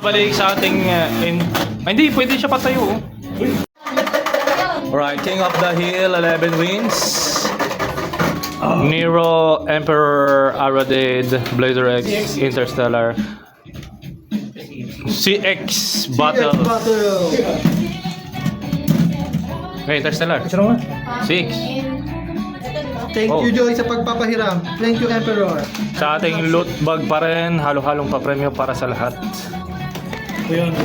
Balik sa ating hindi, pwede siya patayo. Alright, King of the Hill, 11 wins. Nero, Emperor, Aradade, Blazer X, Interstellar. CX Battle. Hey, Interstellar. CX. Thank you, Joy, sa pagpapahiram. Thank you, Emperor. Sa ating loot bag pa rin, halo-halong papremyo para sa lahat. Ayan.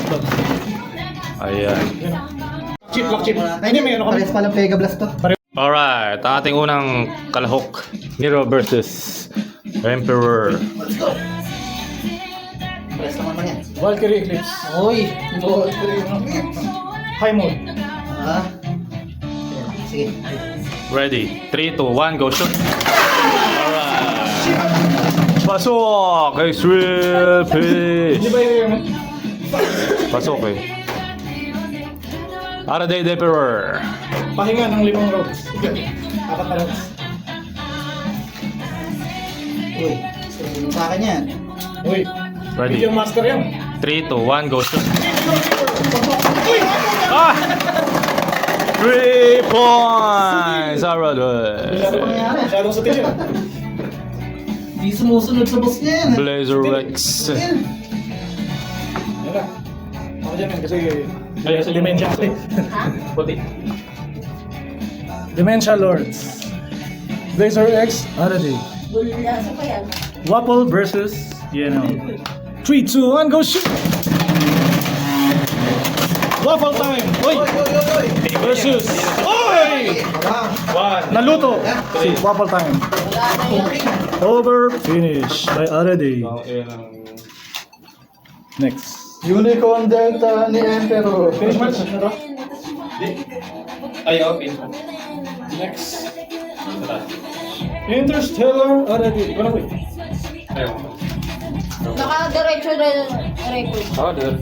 Chip, lock chip. Ay, hindi, may ano kami. Pares palang Pega Blast to. Alright, ang ating unang kalahok. Nero versus Emperor. Pares naman man yan. Valkyrie Eclipse. Uy! High mode. Ah. Sige. Ready? 3, 2, 1, go shoot! Alright! Pasok! Extreme pitch! Hindi ba yung Pasok eh. Aradade Emperor. pahinga ng 5 rounds? 4 na rounds. Uy. Sa akin yan. Uy, Ready? video master yan. 3, 2, 1, go shoot! Ah! 3 points! Aradade! Masyadong sutil yun. Di sumusunod sa boss niya yan. Blazer Rex. Yan na. Ako dyan yan kasi sa Dementia kasi. Puti. Dementia Lords. Blazer X, Aradade. Waffle versus Yeno. 3, 2, 1, go shoot! Waffle time! Oy! Versus... Oy! Naluto! Si Waffle time. Over finish by Aradade. Next. Unicorn Delta ni Emperor. Finish match? Ano to? Ayaw, pin. Next. Interstellar Aradade. Wala ko eh. Ayaw. Naka-diretso na record. Oh, dude.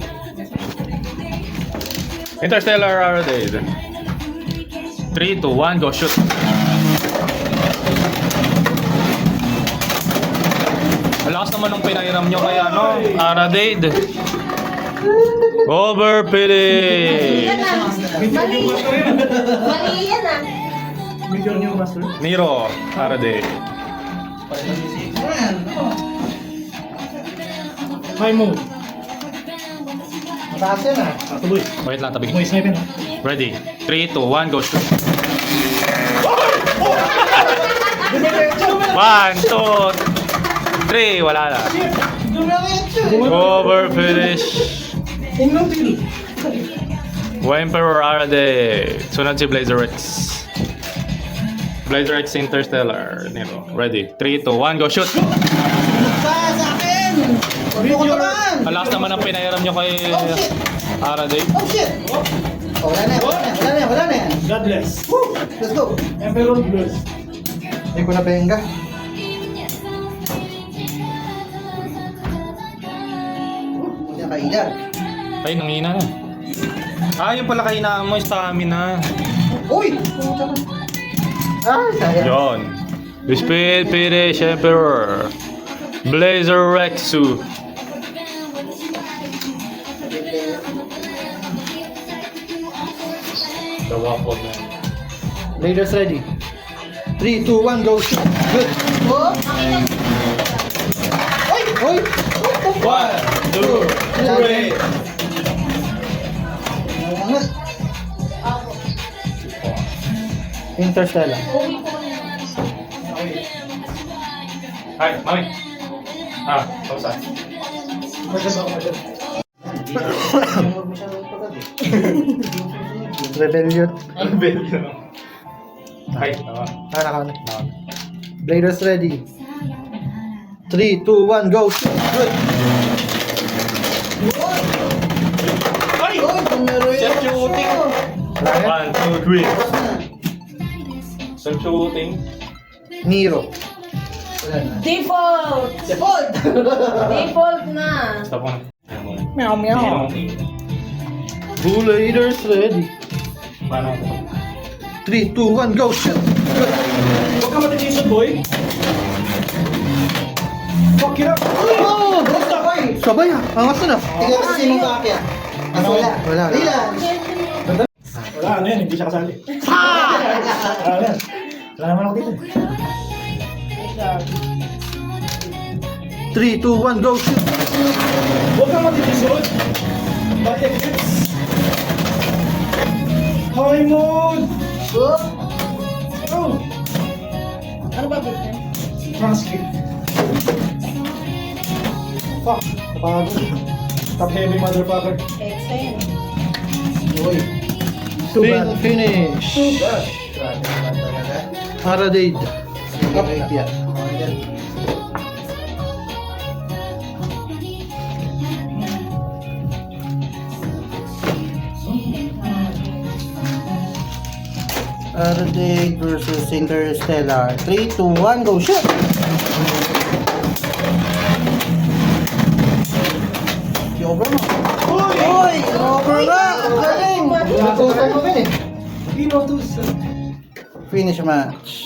Interstellar Aradade. 3, 2, 1, go shoot. Ang lakas naman ng pinahiram nyo kay ano, Aradade. Over pity. Yan ah. Mali. Mali yan ah. Major new master. Nero, Aradade. High mode. Mataas yan ah. Tuloy. Wait lang, tabi. Tuloy sniper. Ready? 3, 2, 1, go shoot. 1, 2, 3, wala na. Over finish. Inutil. Emperor Aradade. Sunod si Blazer X. Blazer X Interstellar. Nero. Ready? 3, 2, 1, go shoot. Sa akin! Huwag mo ko naman! Ang lakas naman ang pinahiram nyo kay Aradade. Oh shit! Oh, wala na yan, wala na yan, wala na yan, wala na yan. God bless. Woo! Let's go! Emperor bless. Hindi ko na benga. Hindi na kailan. Ay, nangina na. Ah, yung pala kainaan mo, stamina. Uy! Ay, sayang. Yon. Speed Finish Emperor. Blazer Rexu. The waffle man. Raiders ready. 3, 2, 1, go shoot. Good. Oh, makita mo. Oy! Oy! 1, 2, 3. Ano? Ako. Interstellar. Uwi ko na. Hi, mami. Ah, pausa. Rebellion. Ano ba yun? Hi, tama. Ah, nakauna. Raiders ready. 3, 2, 1, go shoot. Good. Ay! Set shooting. 1, 2, 3. Set shooting. Nero. Wala na. Default! Default! Default na. Stop mo. Meow meow. Blue Raiders ready. Paano? 3, 2, 1, go shoot. Good. Huwag ka matitisod, boy. Fuck it up. Oh! Basta ko Sabay ah. Angas na. Tingnan kasi sinong kaakyat. Mas wala. Wala. Ilan? Wala, ano yan, hindi siya kasali. Wala yan. Wala naman ako dito. 3, 2, 1, go shoot! Huwag kang matitisod. Bad exits. High mode! Oh! Oh! Ano ba, Victor? Transcript. Fuck. Kapagod. Top heavy motherfucker. Extra yan. Uy. Finish! Grabe naman talaga. Aradade. Up yan. Aradade versus Interstellar. 3, 2, 1, go shoot! Over mo. Uy! Over na! Ang galing! Natusan mo eh. Finish match.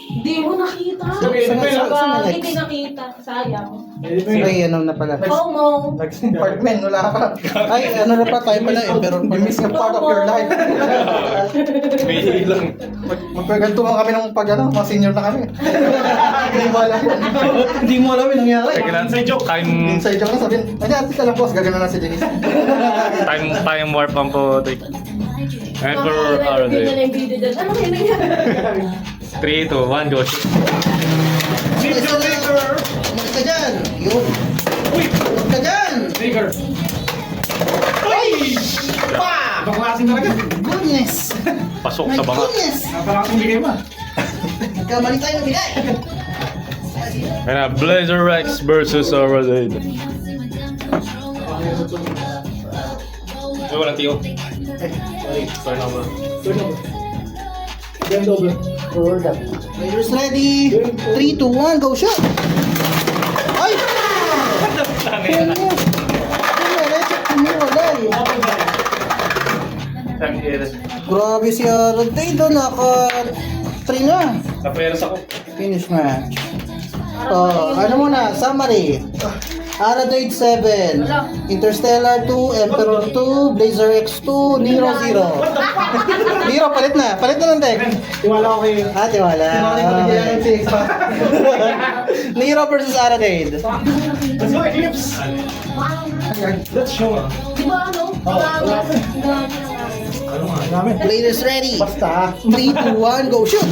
Hindi mo nakita. Hindi nakita. Sayang. Ay, ano na pala. FOMO. Partman, wala ka. Ay, ano na pa tayo pala eh. Pero You miss a part of your life. May lang. Magpagantuhan kami ng pag ano, mga senior na kami. Hindi mo alam yun. Hindi mo alam yung nangyari. Teka lang. Time Inside joke na sabihin, ay artist ka lang boss, gagana na si Denise. time warp ang po. And for our Hindi na day. yung video dyan. Ano kayo nangyari? 3, 2, 1, go shoot. Huwag ka dyan! Yun! Huwag ka dyan! Trigger. Ibang klaseng talaga. Goodness! Pasok My sa banga. goodness! Napakasing bigay mo. Nagkamali tayo ng bigay! And Blazer Rex versus Aradade. Ay, walang tiyo. Sorry number. Game over. Forward up. Players ready! 3, 2, 1, go shoot! Ay! Kumiwalay! Grabe si Aradade doon, naka-3 na. Naperas ako. Finish match. Ano muna? Summary. Aradade 7, Interstellar 2, Emperor 2, Blazer X2, Nero 0. Nero, palit na. Palit na lang, Tek. Tiwala ko kayo. Tiwala. Nero versus Aradade. Let's go, Eclipse. Let's show. Di ba ano? Dami. Players ready. Basta. 3, 2, 1, go shoot!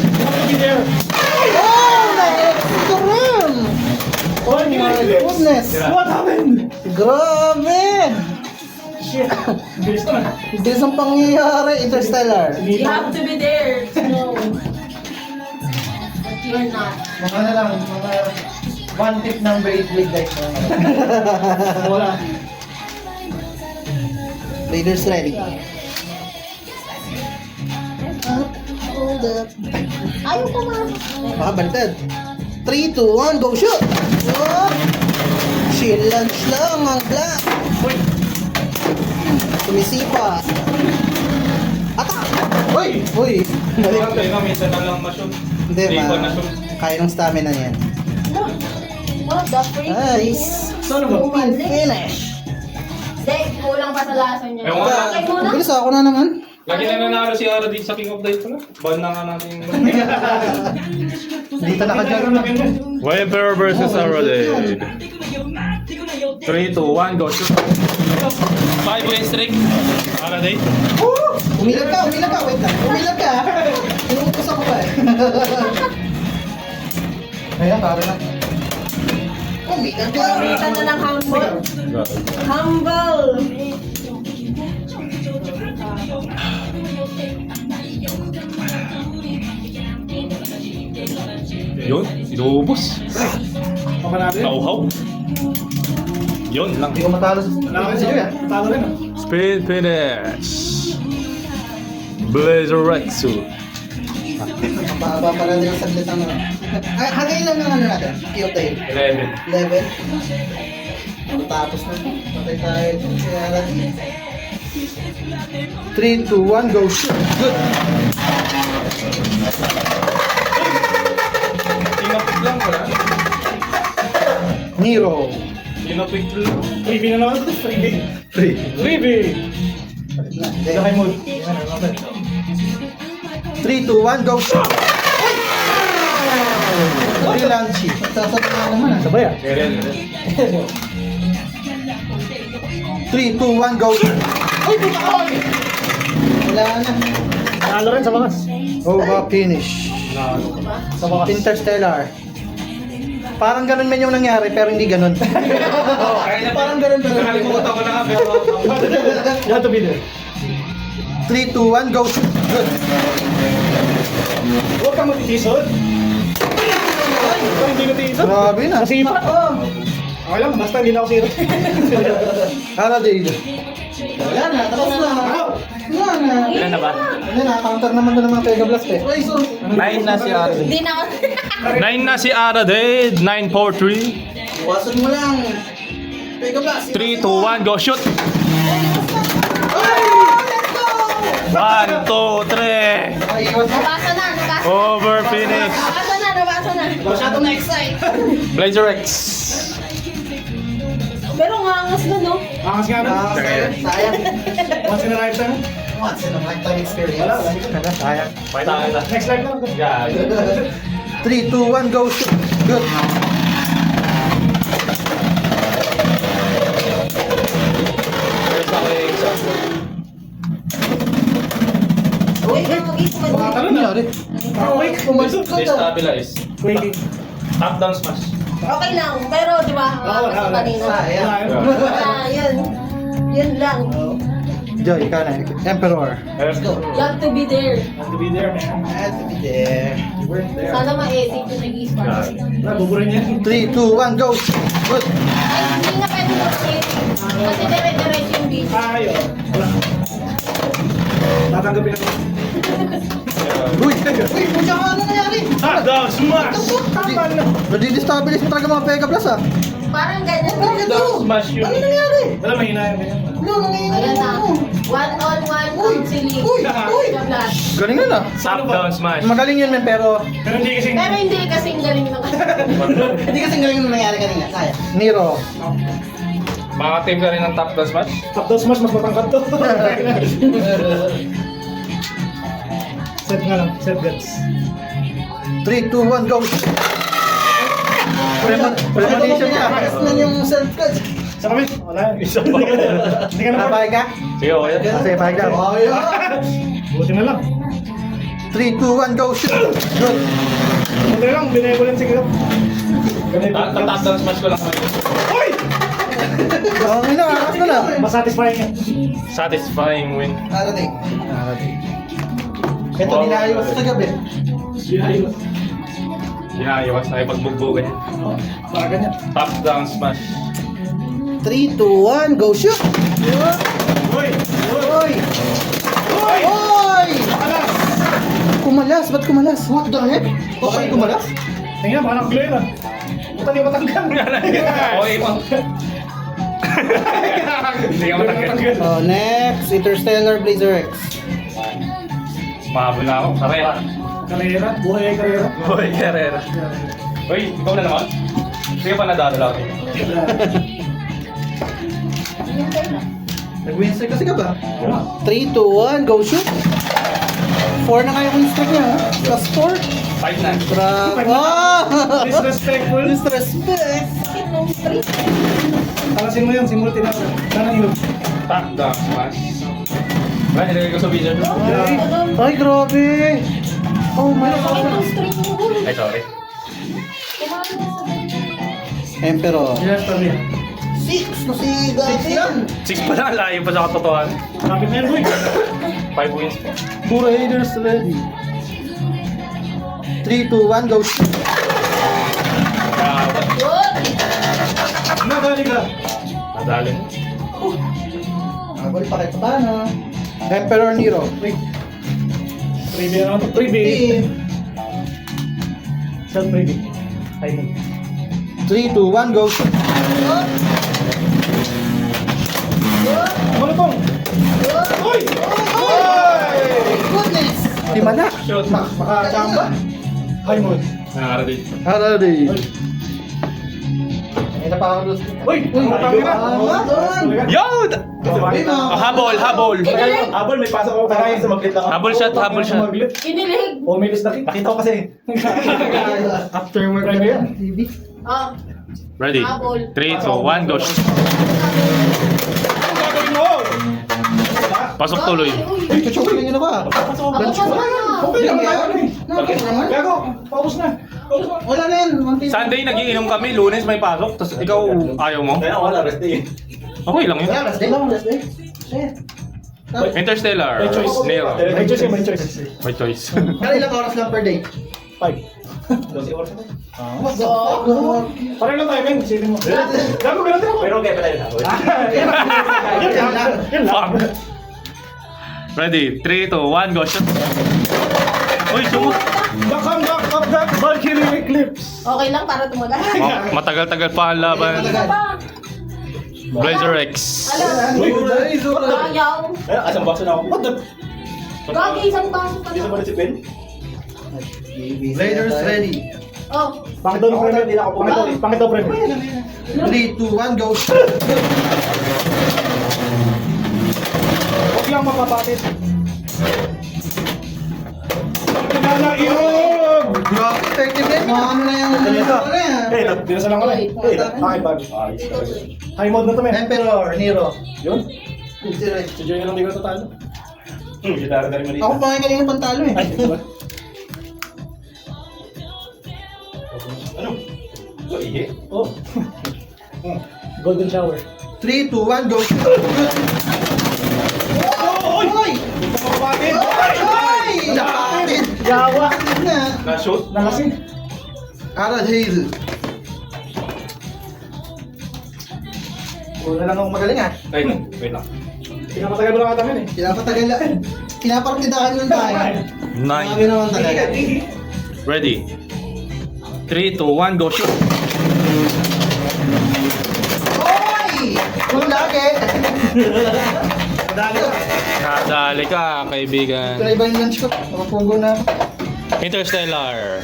Be there. Oh! Na-extra run! Oh my goodness! What happened? Grabe! Shit. Bilis na. Bilis ang pangyayari, Interstellar. You have to be there to know. But you're not. Mga na lang, mga one tip ng Beyblade guys. Wala. Players ready. Hold up. Ayaw ko ma. Baka baliktad. 3, 2, 1, go shoot! Oh! Chill lunch lang ang black. Sumisipa. Atak! Uy! Uy! Teka, minsan na lang ma-shoot. Hindi, Ikaw na shoot. kaya ng stamina niyan. What the freak? Nice! Saan ba? Finish! Dek, kulang pa sa lasa niya. Ewan ko. Okay muna. Bilis ako na naman. Lagi na nanalo si Aradade sa King of the Hill pala. Ban na nga natin. Dito nakadyan. Emperor versus Aradade. 3, 2, 1, go shoot. 5-way streak. Aradade. Umilag ka, wait lang. Umilag ka. Inuutos ako pa eh. Ayan, para na. Umilag ka. Kita na ng humble. Humble. Yun, inubos. Pamanado yun. Nauhaw. Yun lang. Hindi ko matalo sa si Joy ah. Talo rin. Speed finish. Blazer Rexu. Mababa pala nila saglit ang ano. Hagay lang ng ano natin. Key of the Hill. 11. 11. Tapos na. Patay tayo. Kaya 3, 2, 1, go shoot! Good! Tinapit lang pala. Nero. Pinapig lang. Freebie na naman. Freebie. Freebie. Sa high mode. Yan, ano 3, 2, 1, go! Freelancey. Sasat na naman ah. Sabay ah. 3, 2, 1, go! Uy, puta ko! Wala na. Nalo rin sa bakas. Over finish. Sa bakas. Interstellar. Parang ganun man yung nangyari, pero hindi ganun. Parang ganun pero hindi ganun. Nakalimutan ko na nga, pero... You have to be there. 3, 2, 1, go! Good. Huwag kang matitisod. Huwag hindi matitisod. Grabe na. Nasipa. Okay lang, basta hindi na ako zero. Arade. Wala na, tapos na. Wala na. Ilan na ba? Wala na, counter naman doon ng mga Pega Blast eh. 9 na si Arade. Hindi na ako. 9 na si Arade. 9-4-3. Iwasan mo lang. Pega Blast. 3, 2, 1, go shoot! 1, 2, 3. Iwas mo. Nabasa na. Over finish. Nabasa na. Masyadong na-excite. Blazer X. Pero nga angas na, no? Angas nga na. Sayang. Once in a lifetime. Once in a lifetime experience. Wala. Sayang. Next life na. Yeah. 3, 2, 1, go! Good. Uy, mag-isip mo. Ano na? Wait, Pumasok ka daw. Destabilize. Waiting. Top down smash. Okay lang, pero di ba? Angas na kanina. Sayang. Yun. Yun lang. Joy, ikaw na. Emperor. Let's go. You have to be there. Have to be there, man. Have to be there. You weren't there. Sana ma-edit yung nag-i-spark. Wala, buburin niya. 3, 2, 1, go! Good. Ay, hindi nga pwede mo ma-edit. Kasi dire-diretso yung video. Ayun. Wala. Tatanggapin ako. Uy! Uy! Pucha ka! Ano nangyari? Top down smash. Nadidestabilize mo talaga mga Pega Blast ah. Parang ganyan. Ano ganito? Smash yun. Ano nangyari? Wala, mahina yan. ganyan. Ano nangyayari? Ayan na. One-on-one Uy! counseling. Uy! Uy! Flash. Galing na Top down smash. Magaling yun men pero Pero hindi kasi... Pero hindi kasing galing na hindi kasi galing yung nangyari kanina. Kaya. Nero. Mga team ka rin ng top down smash. Top down smash, mas matangkad to. Set nga lang, set guts. 3, 2, 1, go! Premonition niya. Pakas na yung self-cut. Sa kami? Wala. Isa pa. Hindi ka na Napay ka? Sige, okay. Kasi pay ka. Buti na lang. 3, 2, 1, go! Shoot! Good. Buti na lang, benevolent siguro. Top down smash ko lang. Uy! Okay na, akas ko na. Masatisfying yan. Satisfying win. Arating. Ito, dinayos sa gabi. Ginagawas na ipagbugbugan niya. Baka ganyan. Top down smash. 3, 2, 1, go shoot! Uy! Oy! Oy! Kumalas! Ba't kumalas? What the heck? Bakit kumalas? Tingnan, baka nakaglo yun ah. Buta di matanggal. Okay, pang. Hindi ka matanggal. Oh, next, Interstellar Blazer X. Mahabol na ako. Karera. Karera, buhay ay karera. Boy, karera. Uy, ikaw na naman. Sige pa nadalo lang. Nag-winster kasi ka ba? 3, 2, 1, go shoot! 4 na nga yung win streak niya, ha? Plus 4. 5 na. Grabe. Ah! Disrespectful. Disrespect. Alasin mo yun, si Multi na. Nanang yun. Top down smash. Wala, nilagay ko sa video. Ay, grabe. Oh my God. Itong string mo gulo. Ay, sorry. Emperor. Yes, tabi. 6 kasi dati yan. 6 pa lang, layo pa sa katotohan. Kapit na yun, boy. 5 wins po. Puro haters ready. 3, 2, 1, go shoot! Good. Nadali ka. Nadali. Habol pa kahit paano. Emperor Nero. Wait. Freebie na naman to. Freebie. Self freebie. High move. 3, 2, 1, go shoot! Ano tong? Uy! Goodness! Lima na. Shoot. Makachamba? High mode. Nangarap din. Arari. May napakalos. Uy! Tangin na! Yo! Habol, habol. Habol, may pasok ako kakain sa maglit lang. Habol shot, habol shot. Kinilig. O, may list na kita. Nakita ko kasi. Afterward Prime yan. TV. Oh. Ready? 3, 2, 1, go. Shoot. Pasok tuloy. Ay, chuchokin lang yun ako ah. Ako pa Okay lang Hindi, tayo. Okay naman. Gago, paubos na. Wala na yan. Sunday nagiinom kami, Lunes may pasok, tapos ikaw ayaw mo? Kaya wala, rest day. Okay lang yun. Wala, last day lang. Last day. Shit. Interstellar. May choice. Nero. May choice, may choice. May choice. Kaya ilang oras lang per day? 5. 12 hours na. What the fuck? Pareho lang tayo, men. Isipin mo. Gago, ganun din ako. Pero kaya pala yun ako. Yan lang. Fuck. Ready? 3, 2, 1, go. Shoot. Uy, sumot. The comeback of that Valkyrie Eclipse. Okay lang para tumula. Oh, matagal-tagal pa ang laban. Blazer X. Alam. Ayaw. Asang baso na ako. What the? Gagi, isang baso pa Hindi sa lang. pala si Ben? Raiders ready. Oh. Pangit daw ng premium. Hindi na ako pumili. Pangit daw premium. 3, 2, 1, go. Huwag lang mapapatid. Nagkagala, irog! Grabe, effective din. Mga ano na yung... Hey, dinasalang ko na. Wait. Hey, bakit bag? High mode na to, men. Emperor, Nero. Yun? Si Joy na lang di ko tatalo. Gitara na rin mali. Ako pa nga kanina pantalo eh. Ay, ito ba? Ano? Ito, ihi? Oh. Golden shower. 3, 2, 1, go. Oy! Hoy! Bakit? Ay! Nakakit! Yawa! Na. Na-shoot? Nalasing? Arad Hazel. Wala lang akong magaling ah. Ay, wait lang. Pinapatagal mo lang ata men eh. Pinapatagal. Pinapartidahan lang tayo. 9. Sabi naman talaga. Ready? 3, 2, 1, go. Shoot. Hoy! Kung lagi. Dali ka. Nadali ka, kaibigan. Ito na iba yung lunch ko. Mapapunggo na. Interstellar.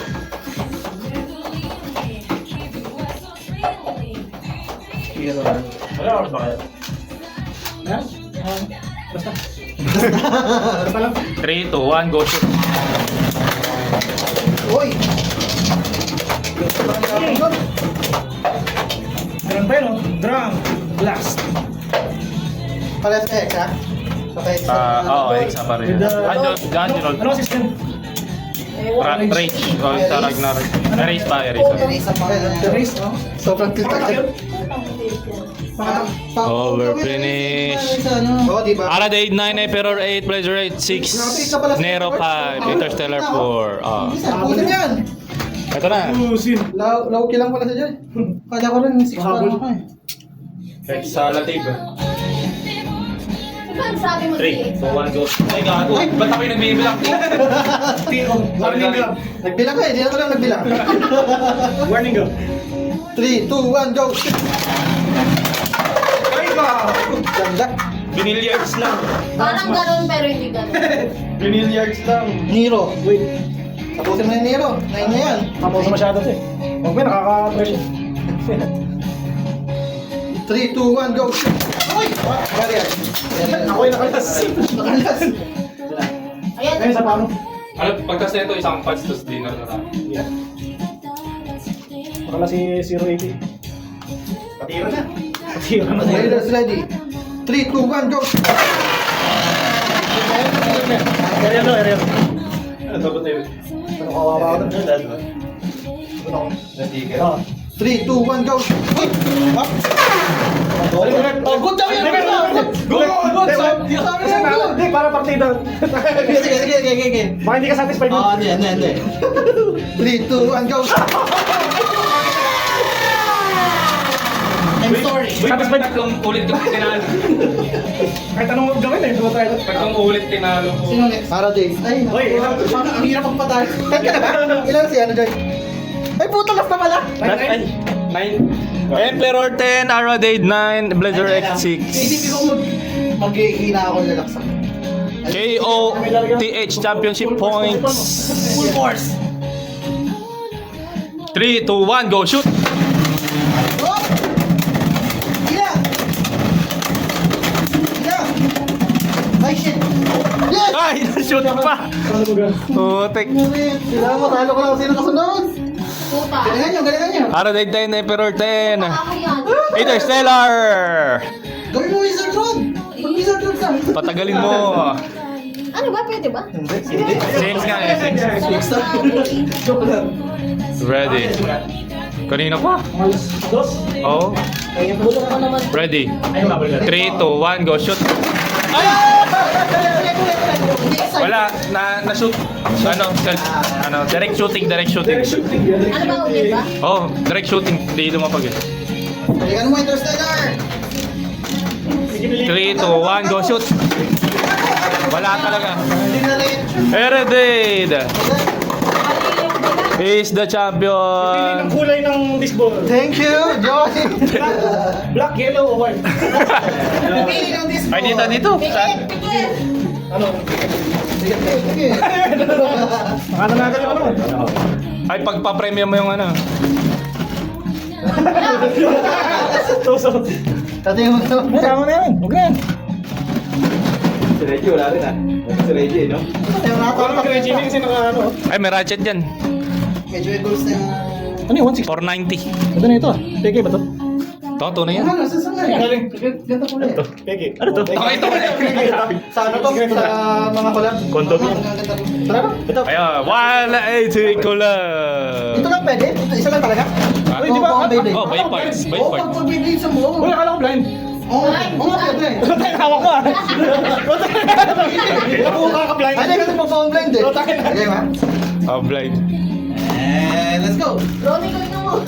Wala oras ba kayo? Ha? Basta. Basta lang. 3, 2, 1, go. Shoot. Hoy! Ganun tayo no? Drum. Blast. Pares X ha? Okay. Oo, Exa pa rin. Ganjunol. Ano system? Rage. O, sa Ragnarok. Erase pa, erase. Isa pa rin. Race, no? Sobrang tilted. Over finish. Oo, di ba? Arad 8, 9, Emperor 8, Blazer 8, 6, Nero 5, Interstellar 4. Pusin yan! Ito na. Lusin. Low kill lang pala sa dyan. Kaya ko rin, 6 pa lang ako eh. Sa latig. Ano ang sabi mo 3, 2, 1, go. Ay, gago. Ba't ako yung nagbibilang? Warning go. Nagbilang ka eh, di na ko lang nagbilang. Warning go. 3, 2, 1, go! Ay ba? Ganda. Binilliards lang. Parang ganun pero hindi ganun. Binilliards lang. Nero. Wait. Tapusin mo na yung Nero. 9 na yan. Tapos na masyado to eh. Huwag mo, nakaka-pressure. 3, 2, 1, go! Uy! Bari yan. Ako yung nakalas. Nakalas. Ayan. Ngayon sa paano? Ano, pagkas na ito, isang punch, tapos dinner na lang. Yeah. Nakala si 080. Patira na. Patira na. Raiders ready. 3, 2, 1, go! Area no, area. Ano dapat tayo? Ano kawawa ako doon? Ano ako? Oo. 3, 2, 1, go! Uy! Up! Oh, good job yan! Good! Good! Sabi na good! Hindi, para partida. Sige. Baka hindi ka satisfied mo. Hindi. 3, 2, 1, go! I'm sorry. Satisfied tatlong ulit ko tinalo. Kahit anong gawin eh, duwa tayo. Tatlong ulit tinalo ko. Sino next? Para Jay. Ay, Uy, parang ang hirap magpatay. Ilan si ano, Jay? Ay, puto last na pala! 9. Emperor 10, Aradade 9, Blazer X 6. Isipin ko mag-ihina ako lalaksak. KOTH Championship points. Full force! 3, 2, 1, go shoot! Oh! Shoot pa! Putik. Sila mo, talo ko lang sino kasunod. Puta. Galingan nyo. Aradite 10, Emperor 10. Ako yan. Interstellar! Gawin mo Wizard Road. Pag Wizard Road ka. Patagalin mo. Ano ba? Pwede ba? Sales nga eh. Joke lang. Ready. Kanina pa. Dos. Oh. Buto ka naman. Ready. 3, 2, 1, go shoot. Ay! Wala. Na-shoot. Direct shooting. Ano ba ulit ba? Oh, direct shooting. Hindi lumapag eh. Galingan mo Interstellar. 3, 2, 1, go shoot. Wala talaga. Hindi na rin. Heredade is the Pili champion. ng kulay ng disc ball. Thank you, Joey. Black, yellow, or white. Pili ng disco. Ay, dito. Pikit! Pikit! Ano? Sige. Nakanagal yung ano. Ay, pagpa-premium mo yung ano. So. Tatingin mo to. Kasama na yan. Huwag na yan. Si Reggie wala rin ah. Si Reggie, no? Parang kay Jimmy kasi ano. Ay, may ratchet dyan. Medyo equals na yung... Ano yung 160? 490. Ito na ito ah. Peke ba to? Ito na yan. Ano, saan nga Galing. Ganito ko ulit. Peke. Ano to? Ito. Sa ano to? Sa mga collab? Condom yan. Tara ba? Ito. Ayan, 180 ko lang. Ito lang pwede? Ito, isa lang talaga? Ah, Uy, di ba? Oo, Beyblade. Oh, by parts. Oo, pag Beyblade sa buo. Uy, akala ko blind. Oo, oo, pwede. Tayo hawak ko ah. Ako kaka-blind. Ay, kasi mag-phone-blind eh. Tayo na. Okay ba? Oh, blind. Let's go. Ronnie, gawin mo.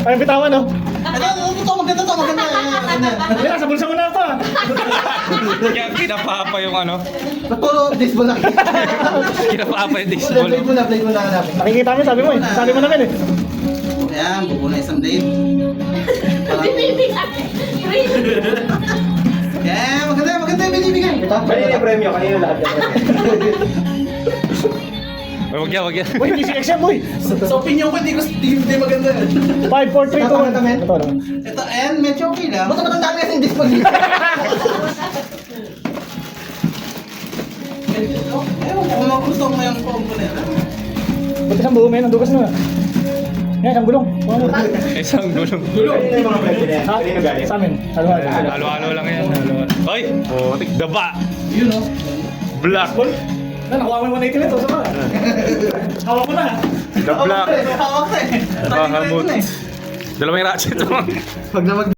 Ayaw bitawan no. Ito, maganda to, maganda. Hindi, nasa bulsa mo na ito ah. Kaya kinapapa yung ano. Puro disball lang. Kinapapa yung disball. Blade mo na hanapin. Nakikita mo, sabi mo eh. Sabi mo namin eh. Ayan, buko na isang blade. Yeah, maganda yung binibigay. Kanina yung premyo, kanina lahat yan. Ay, wag yan. Uy, DCX yan boy. Sa opinion ko, hindi maganda. 5, 4, 3, 2, 1. Tama, Ito lang. Ito, and medyo okay lang. Ba't naman ang dami kasi yung disball dito? Ewan ko, kung magustuhan mo yung combo na yan. Ba't isang buo men? Ang dugas na. Yan, isang gulong. Isang gulong. Kanina yung mga premyo na yan. Ha? Kanina galing. Sa amin. Halo-halo. Halo-halo lang yan. Ay! Putik. Daba. Yun o. Black. Na, nakuha mo yung 180 nito. Saka. Hawak mo na. The black. Hawak na eh. Bahamut. Dalawang ratchet. Pag na